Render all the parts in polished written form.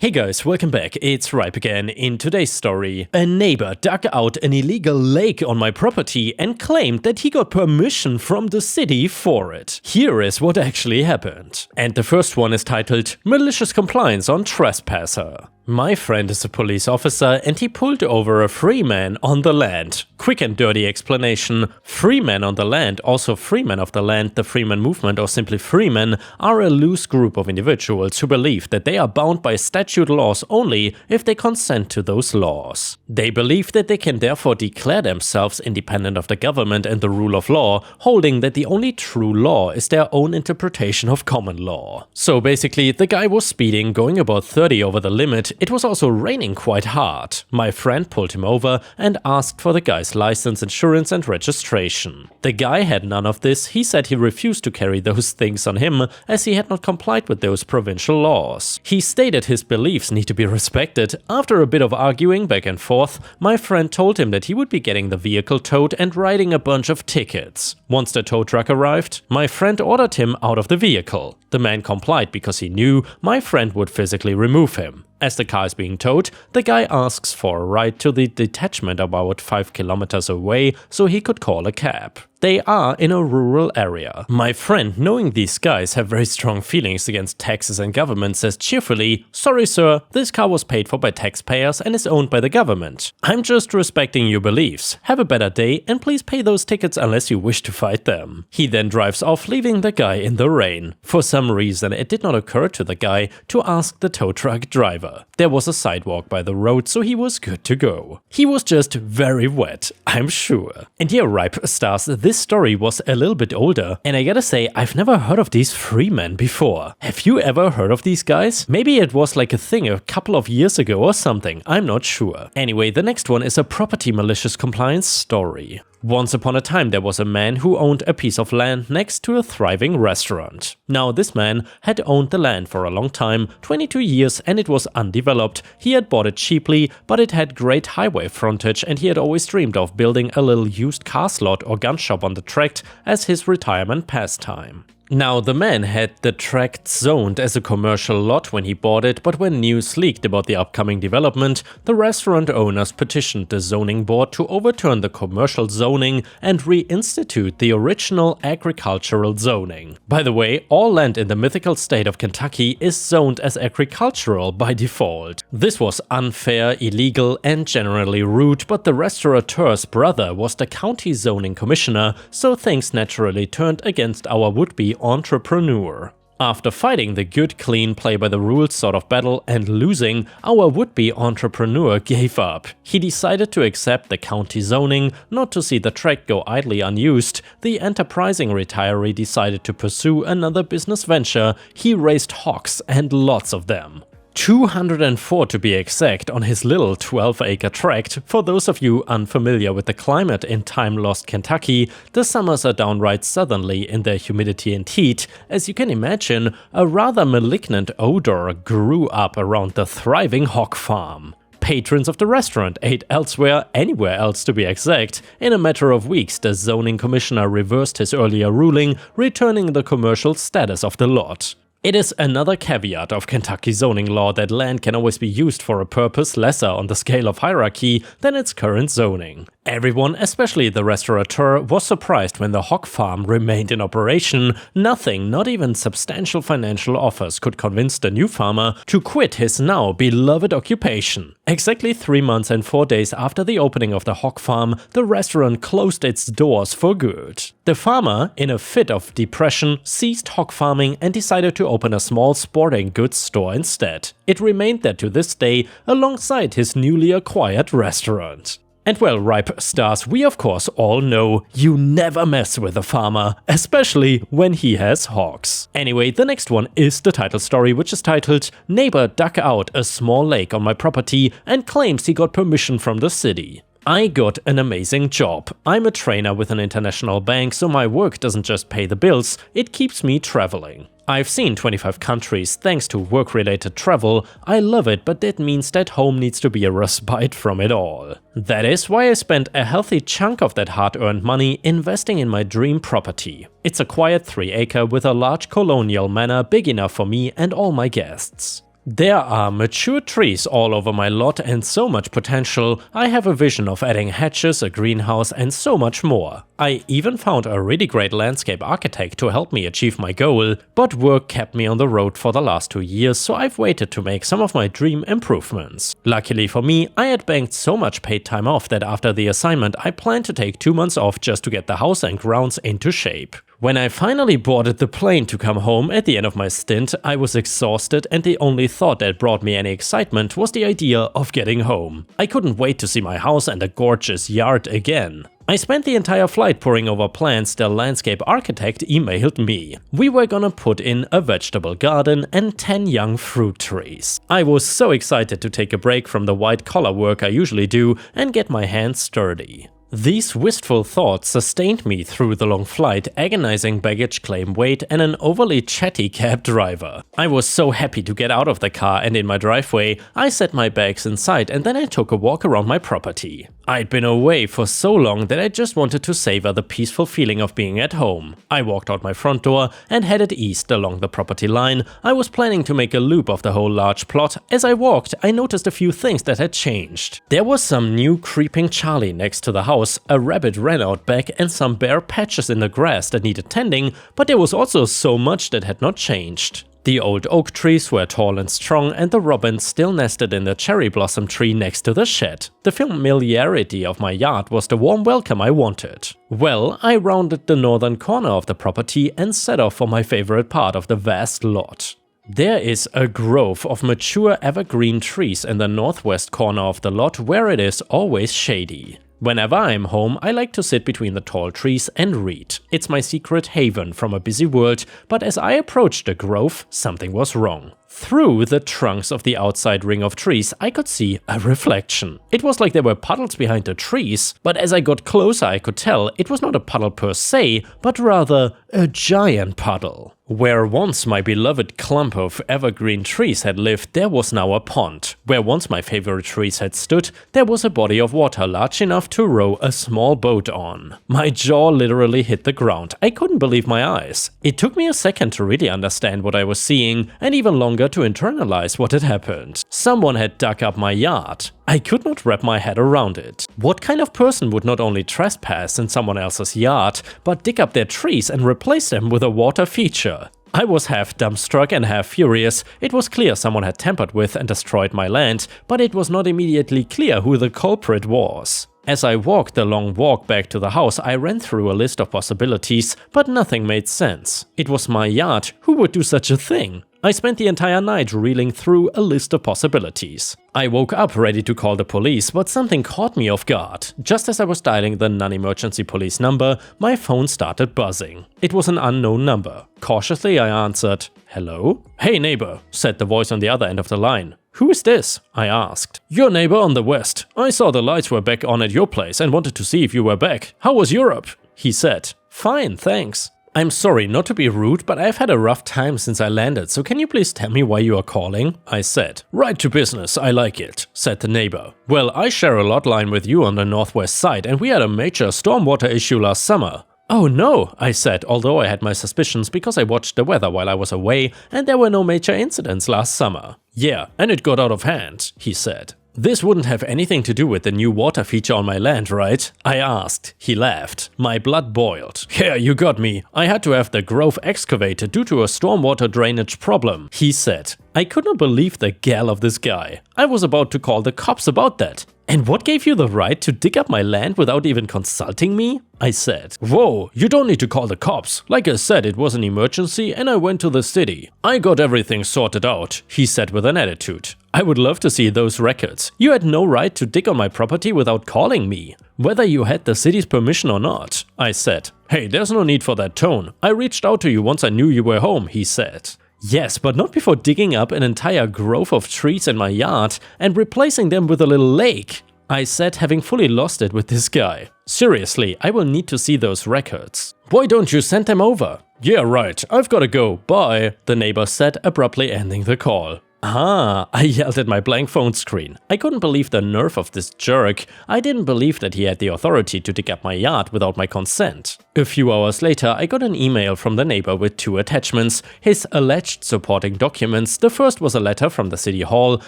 Hey guys, welcome back, it's Ripe again. In today's story, a neighbor dug out an illegal lake on my property and claimed that he got permission from the city for it. Here is what actually happened. And the first one is titled, Malicious Compliance on Trespasser. My friend is a police officer and he pulled over a free man on the land. Quick and dirty explanation, free men on the land, also freemen of the land, the freeman movement or simply freemen, are a loose group of individuals who believe that they are bound by statute laws only if they consent to those laws. They believe that they can therefore declare themselves independent of the government and the rule of law, holding that the only true law is their own interpretation of common law. So basically, the guy was speeding, going about 30 over the limit. It was also raining quite hard. My friend pulled him over and asked for the guy's license, insurance and registration. The guy had none of this. He said he refused to carry those things on him as he had not complied with those provincial laws. He stated his beliefs need to be respected. After a bit of arguing back and forth, my friend told him that he would be getting the vehicle towed and writing a bunch of tickets. Once the tow truck arrived, my friend ordered him out of the vehicle. The man complied because he knew my friend would physically remove him. As the car is being towed, the guy asks for a ride to the detachment about 5 kilometers away so he could call a cab. They are in a rural area. My friend, knowing these guys have very strong feelings against taxes and government, says cheerfully, "Sorry sir, this car was paid for by taxpayers and is owned by the government. I'm just respecting your beliefs. Have a better day and please pay those tickets unless you wish to fight them." He then drives off, leaving the guy in the rain. For some reason, it did not occur to the guy to ask the tow truck driver. There was a sidewalk by the road, so he was good to go. He was just very wet, I'm sure. And yeah, Ripe Stars, this story was a little bit older, and I gotta say, I've never heard of these free men before. Have you ever heard of these guys? Maybe it was like a thing a couple of years ago or something, I'm not sure. Anyway, the next one is a property malicious compliance story. Once upon a time there was a man who owned a piece of land next to a thriving restaurant. Now this man had owned the land for a long time, 22 years, and it was undeveloped. He had bought it cheaply, but it had great highway frontage and he had always dreamed of building a little used car slot or gun shop on the tract as his retirement pastime. Now, the man had the tract zoned as a commercial lot when he bought it, but when news leaked about the upcoming development, the restaurant owners petitioned the zoning board to overturn the commercial zoning and reinstitute the original agricultural zoning. By the way, all land in the mythical state of Kentucky is zoned as agricultural by default. This was unfair, illegal, and generally rude, but the restaurateur's brother was the county zoning commissioner, so things naturally turned against our would-be entrepreneur. After fighting the good, clean, play-by-the-rules sort of battle and losing, our would-be entrepreneur gave up. He decided to accept the county zoning, not to see the tract go idly unused. The enterprising retiree decided to pursue another business venture. He raised hogs and lots of them. 204 to be exact on his little 12-acre tract. For those of you unfamiliar with the climate in time-lost Kentucky, the summers are downright southerly in their humidity and heat. As you can imagine, a rather malignant odor grew up around the thriving hog farm. Patrons of the restaurant ate elsewhere, anywhere else to be exact. In a matter of weeks, the zoning commissioner reversed his earlier ruling, returning the commercial status of the lot. It is another caveat of Kentucky zoning law that land can always be used for a purpose lesser on the scale of hierarchy than its current zoning. Everyone, especially the restaurateur, was surprised when the hog farm remained in operation. Nothing, not even substantial financial offers, could convince the new farmer to quit his now beloved occupation. Exactly 3 months and 4 days after the opening of the hog farm, the restaurant closed its doors for good. The farmer, in a fit of depression, ceased hog farming and decided to open a small sporting goods store instead. It remained there to this day alongside his newly acquired restaurant. And well, Ripe Stars, we of course all know you never mess with a farmer, especially when he has hogs. Anyway, the next one is the title story, which is titled, Neighbor dug out a small lake on my property and claims he got permission from the city. I got an amazing job. I'm a trainer with an international bank, so my work doesn't just pay the bills, it keeps me traveling. I've seen 25 countries thanks to work-related travel. I love it, but that means that home needs to be a respite from it all. That is why I spent a healthy chunk of that hard-earned money investing in my dream property. It's a quiet 3-acre with a large colonial manor big enough for me and all my guests. There are mature trees all over my lot and so much potential. I have a vision of adding hedges, a greenhouse and so much more. I even found a really great landscape architect to help me achieve my goal, but work kept me on the road for the last 2 years, so I've waited to make some of my dream improvements. Luckily for me, I had banked so much paid time off that after the assignment I planned to take 2 months off just to get the house and grounds into shape. When I finally boarded the plane to come home at the end of my stint, I was exhausted and the only thought that brought me any excitement was the idea of getting home. I couldn't wait to see my house and a gorgeous yard again. I spent the entire flight poring over plans the landscape architect emailed me. We were gonna put in a vegetable garden and 10 young fruit trees. I was so excited to take a break from the white-collar work I usually do and get my hands dirty. These wistful thoughts sustained me through the long flight, agonizing baggage claim wait and an overly chatty cab driver. I was so happy to get out of the car, and in my driveway, I set my bags inside and then I took a walk around my property. I'd been away for so long that I just wanted to savor the peaceful feeling of being at home. I walked out my front door and headed east along the property line. I was planning to make a loop of the whole large plot. As I walked, I noticed a few things that had changed. There was some new creeping Charlie next to the house, a rabbit ran out back and some bare patches in the grass that needed tending, but there was also so much that had not changed. The old oak trees were tall and strong and the robins still nested in the cherry blossom tree next to the shed. The familiarity of my yard was the warm welcome I wanted. Well, I rounded the northern corner of the property and set off for my favorite part of the vast lot. There is a grove of mature evergreen trees in the northwest corner of the lot where it is always shady. Whenever I'm home, I like to sit between the tall trees and read. It's my secret haven from a busy world, but as I approached the grove, something was wrong. Through the trunks of the outside ring of trees, I could see a reflection. It was like there were puddles behind the trees, but as I got closer I could tell it was not a puddle per se, but rather a giant puddle. Where once my beloved clump of evergreen trees had lived, there was now a pond. Where once my favorite trees had stood, there was a body of water large enough to row a small boat on. My jaw literally hit the ground. I couldn't believe my eyes. It took me a second to really understand what I was seeing, and even longer to internalize what had happened. Someone had dug up my yard. I could not wrap my head around it. What kind of person would not only trespass in someone else's yard, but dig up their trees and replace them with a water feature? I was half dumbstruck and half furious. It was clear someone had tampered with and destroyed my land, but it was not immediately clear who the culprit was. As I walked the long walk back to the house, I ran through a list of possibilities, but nothing made sense. It was my yard. Who would do such a thing? I spent the entire night reeling through a list of possibilities. I woke up ready to call the police, but something caught me off guard. Just as I was dialing the non-emergency police number, my phone started buzzing. It was an unknown number. Cautiously, I answered, "Hello?" "Hey neighbor," said the voice on the other end of the line. "Who is this?" I asked. "Your neighbor on the west. I saw the lights were back on at your place and wanted to see if you were back. How was Europe?" He said. "Fine, thanks." "I'm sorry, not to be rude, but I've had a rough time since I landed, so can you please tell me why you are calling?" I said. "Right to business, I like it," said the neighbor. "Well, I share a lot line with you on the northwest side and we had a major stormwater issue last summer." "Oh no," I said, although I had my suspicions because I watched the weather while I was away and there were no major incidents last summer. "Yeah, and it got out of hand," he said. "This wouldn't have anything to do with the new water feature on my land, right?" I asked. He laughed. My blood boiled. "Yeah, you got me. I had to have the grove excavated due to a stormwater drainage problem," he said. I could not believe the gall of this guy. I was about to call the cops about that. "And what gave you the right to dig up my land without even consulting me?" I said. "Whoa, you don't need to call the cops. Like I said, it was an emergency and I went to the city. I got everything sorted out," he said with an attitude. "I would love to see those records. You had no right to dig on my property without calling me, whether you had the city's permission or not," I said. "Hey, there's no need for that tone. I reached out to you once I knew you were home," he said. "Yes, but not before digging up an entire grove of trees in my yard and replacing them with a little lake," I said, having fully lost it with this guy. "Seriously, I will need to see those records." "Why don't you send them over?" "Yeah, right, I've gotta go, bye," the neighbor said, abruptly ending the call. Ah, I yelled at my blank phone screen. I couldn't believe the nerve of this jerk. I didn't believe that he had the authority to dig up my yard without my consent. A few hours later, I got an email from the neighbor with 2 attachments, his alleged supporting documents. The first was a letter from the city hall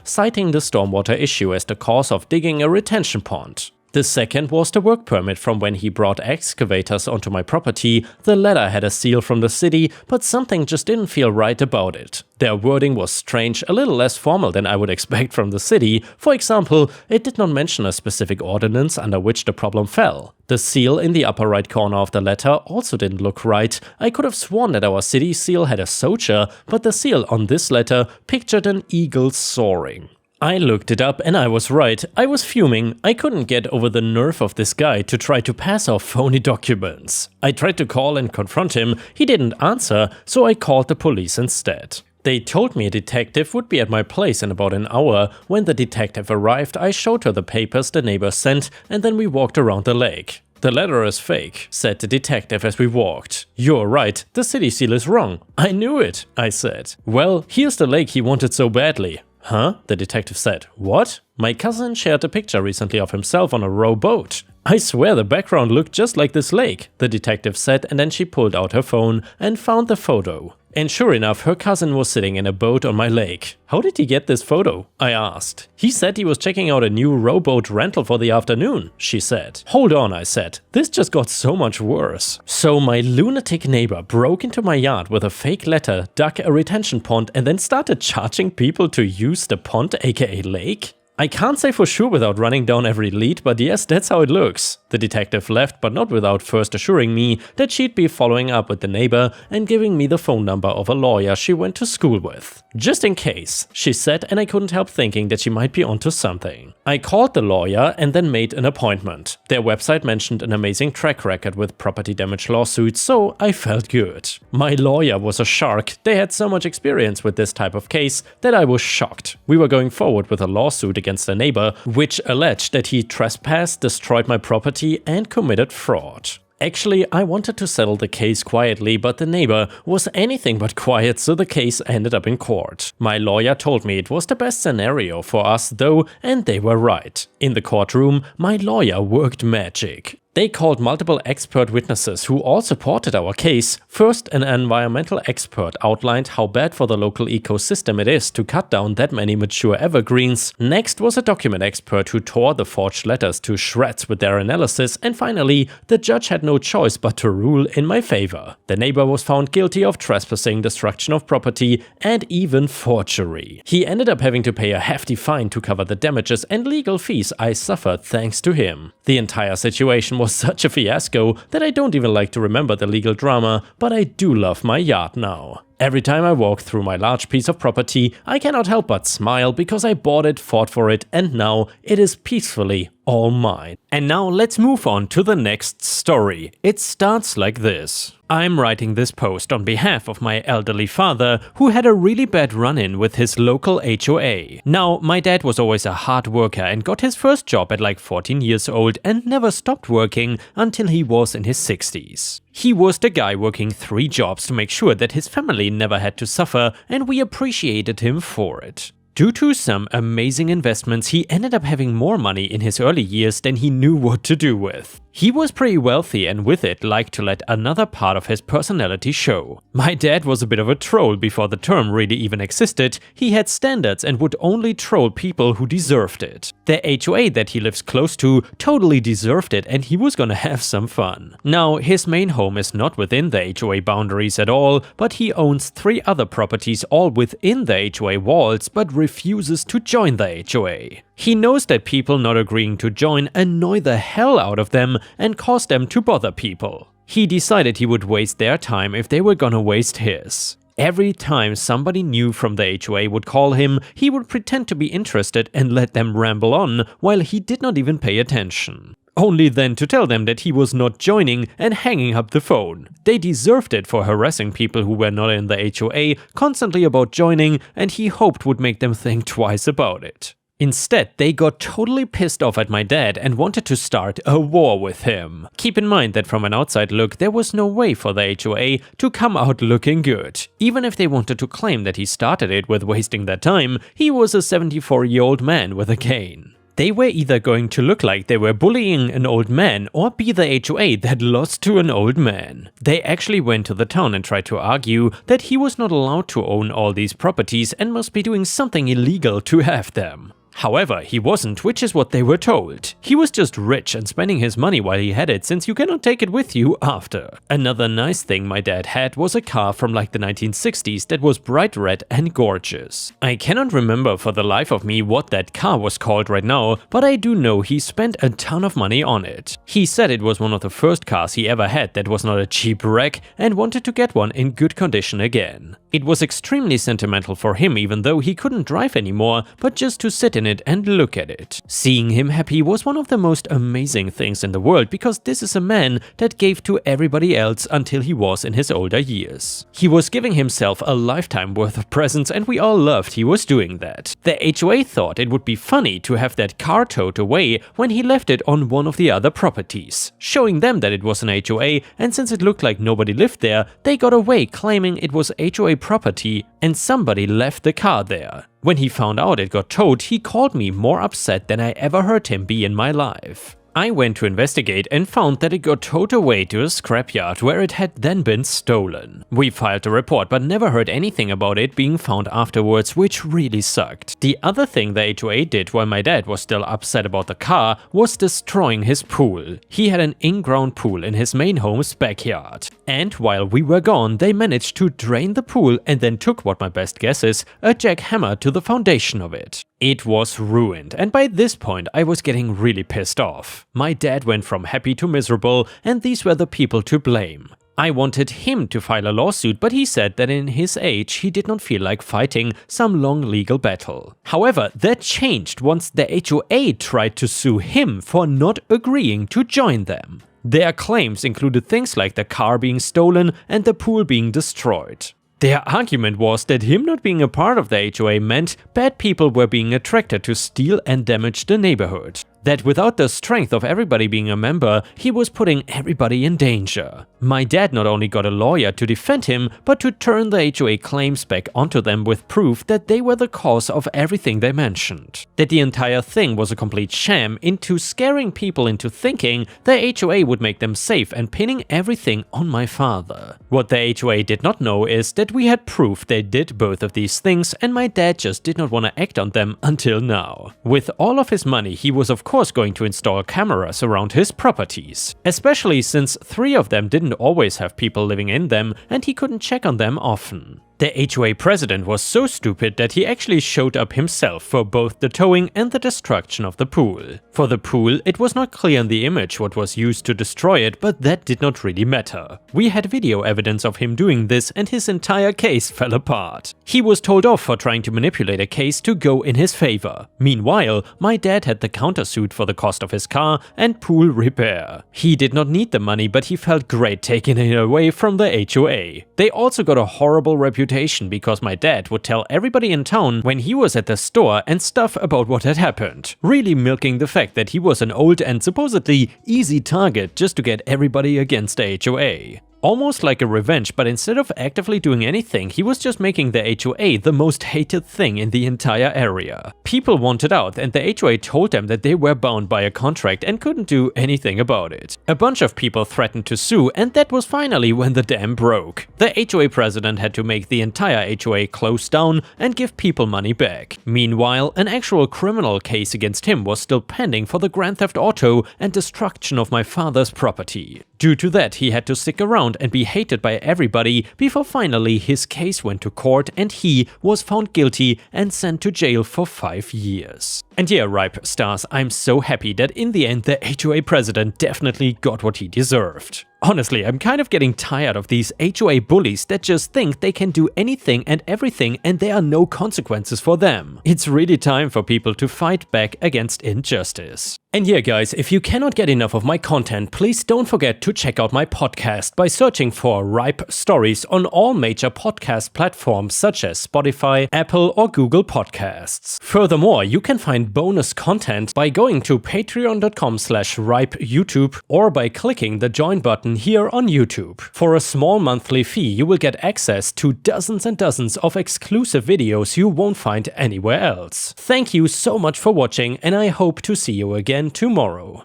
citing the stormwater issue as the cause of digging a retention pond. The second was the work permit from when he brought excavators onto my property. The letter had a seal from the city, but something just didn't feel right about it. Their wording was strange, a little less formal than I would expect from the city. For example, it did not mention a specific ordinance under which the problem fell. The seal in the upper right corner of the letter also didn't look right. I could have sworn that our city seal had a soldier, but the seal on this letter pictured an eagle soaring. I looked it up and I was right. I was fuming. I couldn't get over the nerve of this guy to try to pass off phony documents. I tried to call and confront him. He didn't answer, so I called the police instead. They told me a detective would be at my place in about an hour. When the detective arrived, I showed her the papers the neighbor sent, and then we walked around the lake. "The letter is fake," said the detective as we walked. "You're right, the city seal is wrong." "I knew it," I said. "Well, here's the lake he wanted so badly." "Huh?" the detective said. "What?" "My cousin shared a picture recently of himself on a rowboat." "I swear the background looked just like this lake," the detective said, and then she pulled out her phone and found the photo. And sure enough, her cousin was sitting in a boat on my lake. "How did he get this photo?" I asked. "He said he was checking out a new rowboat rental for the afternoon," she said. "Hold on," I said. This just got so much worse. So my lunatic neighbor broke into my yard with a fake letter, dug a retention pond, and then started charging people to use the pond, aka lake? I can't say for sure without running down every lead, but yes, that's how it looks. The detective left, but not without first assuring me that she'd be following up with the neighbor and giving me the phone number of a lawyer she went to school with. "Just in case," she said, and I couldn't help thinking that she might be onto something. I called the lawyer and then made an appointment. Their website mentioned an amazing track record with property damage lawsuits, so I felt good. My lawyer was a shark. They had so much experience with this type of case that I was shocked. We were going forward with a lawsuit against a neighbor, which alleged that he trespassed, destroyed my property, and committed fraud. Actually, I wanted to settle the case quietly, but the neighbor was anything but quiet, so the case ended up in court. My lawyer told me it was the best scenario for us though, and they were right. In the courtroom, my lawyer worked magic. They called multiple expert witnesses who all supported our case. First, an environmental expert outlined how bad for the local ecosystem it is to cut down that many mature evergreens. Next was a document expert who tore the forged letters to shreds with their analysis. And finally, the judge had no choice but to rule in my favor. The neighbor was found guilty of trespassing, destruction of property, and even forgery. He ended up having to pay a hefty fine to cover the damages and legal fees I suffered thanks to him. The entire situation was such a fiasco that I don't even like to remember the legal drama, but I do love my yard now. Every time I walk through my large piece of property, I cannot help but smile because I bought it, fought for it, and now it is peacefully all mine. And now let's move on to the next story. It starts like this. I'm writing this post on behalf of my elderly father who had a really bad run-in with his local HOA. Now, my dad was always a hard worker and got his first job at like 14 years old and never stopped working until he was in his 60s. He was the guy working 3 jobs to make sure that his family never had to suffer, and we appreciated him for it. Due to some amazing investments, he ended up having more money in his early years than he knew what to do with. He was pretty wealthy and with it liked to let another part of his personality show. My dad was a bit of a troll before the term really even existed. He had standards and would only troll people who deserved it. The HOA that he lives close to totally deserved it and he was gonna have some fun. Now, his main home is not within the HOA boundaries at all, but he owns 3 other properties all within the HOA walls but refuses to join the HOA. He knows that people not agreeing to join annoy the hell out of them and cause them to bother people. He decided he would waste their time if they were gonna waste his. Every time somebody new from the HOA would call him, he would pretend to be interested and let them ramble on while he did not even pay attention. Only then to tell them that he was not joining and hanging up the phone. They deserved it for harassing people who were not in the HOA constantly about joining, and he hoped would make them think twice about it. Instead, they got totally pissed off at my dad and wanted to start a war with him. Keep in mind that from an outside look, there was no way for the HOA to come out looking good. Even if they wanted to claim that he started it with wasting their time, he was a 74-year-old man with a cane. They were either going to look like they were bullying an old man or be the HOA that lost to an old man. They actually went to the town and tried to argue that he was not allowed to own all these properties and must be doing something illegal to have them. However, he wasn't, which is what they were told. He was just rich and spending his money while he had it, since you cannot take it with you after. Another nice thing my dad had was a car from like the 1960s that was bright red and gorgeous. I cannot remember for the life of me what that car was called right now, but I do know he spent a ton of money on it. He said it was one of the first cars he ever had that was not a cheap wreck and wanted to get one in good condition again. It was extremely sentimental for him, even though he couldn't drive anymore, but just to sit in it and look at it. Seeing him happy was one of the most amazing things in the world, because this is a man that gave to everybody else until he was in his older years. He was giving himself a lifetime worth of presents, and we all loved he was doing that. The HOA thought it would be funny to have that car towed away when he left it on one of the other properties, showing them that it was an HOA, and since it looked like nobody lived there, they got away claiming it was HOA property and somebody left the car there. When he found out it got towed, he called me more upset than I ever heard him be in my life. I went to investigate and found that it got towed away to a scrapyard where it had then been stolen. We filed a report but never heard anything about it being found afterwards, which really sucked. The other thing the HOA did while my dad was still upset about the car was destroying his pool. He had an in-ground pool in his main home's backyard. And while we were gone, they managed to drain the pool and then took what my best guess is a jackhammer to the foundation of it. It was ruined, and by this point I was getting really pissed off. My dad went from happy to miserable, and these were the people to blame. I wanted him to file a lawsuit, but he said that in his age he did not feel like fighting some long legal battle. However, that changed once the HOA tried to sue him for not agreeing to join them. Their claims included things like the car being stolen and the pool being destroyed. Their argument was that him not being a part of the HOA meant bad people were being attracted to steal and damage the neighborhood. That without the strength of everybody being a member, he was putting everybody in danger. My dad not only got a lawyer to defend him, but to turn the HOA claims back onto them with proof that they were the cause of everything they mentioned. That the entire thing was a complete sham into scaring people into thinking the HOA would make them safe and pinning everything on my father. What the HOA did not know is that we had proof they did both of these things, and my dad just did not want to act on them until now. With all of his money, he was of course going to install cameras around his properties, especially since 3 of them didn't always have people living in them and he couldn't check on them often. The HOA president was so stupid that he actually showed up himself for both the towing and the destruction of the pool. For the pool, it was not clear in the image what was used to destroy it, but that did not really matter. We had video evidence of him doing this and his entire case fell apart. He was told off for trying to manipulate a case to go in his favor. Meanwhile, my dad had the countersuit for the cost of his car and pool repair. He did not need the money, but he felt great taking it away from the HOA. They also got a horrible reputation because my dad would tell everybody in town when he was at the store and stuff about what had happened, really milking the fact that he was an old and supposedly easy target just to get everybody against the HOA. Almost like a revenge, but instead of actively doing anything, he was just making the HOA the most hated thing in the entire area. People wanted out and the HOA told them that they were bound by a contract and couldn't do anything about it. A bunch of people threatened to sue, and that was finally when the dam broke. The HOA president had to make the entire HOA close down and give people money back. Meanwhile, an actual criminal case against him was still pending for the grand theft auto and destruction of my father's property. Due to that, he had to stick around and be hated by everybody before finally his case went to court and he was found guilty and sent to jail for 5 years. And yeah, Ripe Stars, I'm so happy that in the end the HOA president definitely got what he deserved. Honestly, I'm kind of getting tired of these HOA bullies that just think they can do anything and everything and there are no consequences for them. It's really time for people to fight back against injustice. And yeah guys, if you cannot get enough of my content, please don't forget to check out my podcast by searching for Ripestories on all major podcast platforms such as Spotify, Apple or Google Podcasts. Furthermore, you can find find bonus content by going to patreon.com/ripeyoutube or by clicking the join button here on YouTube. For a small monthly fee, you will get access to dozens and dozens of exclusive videos you won't find anywhere else. Thank you so much for watching, and I hope to see you again tomorrow.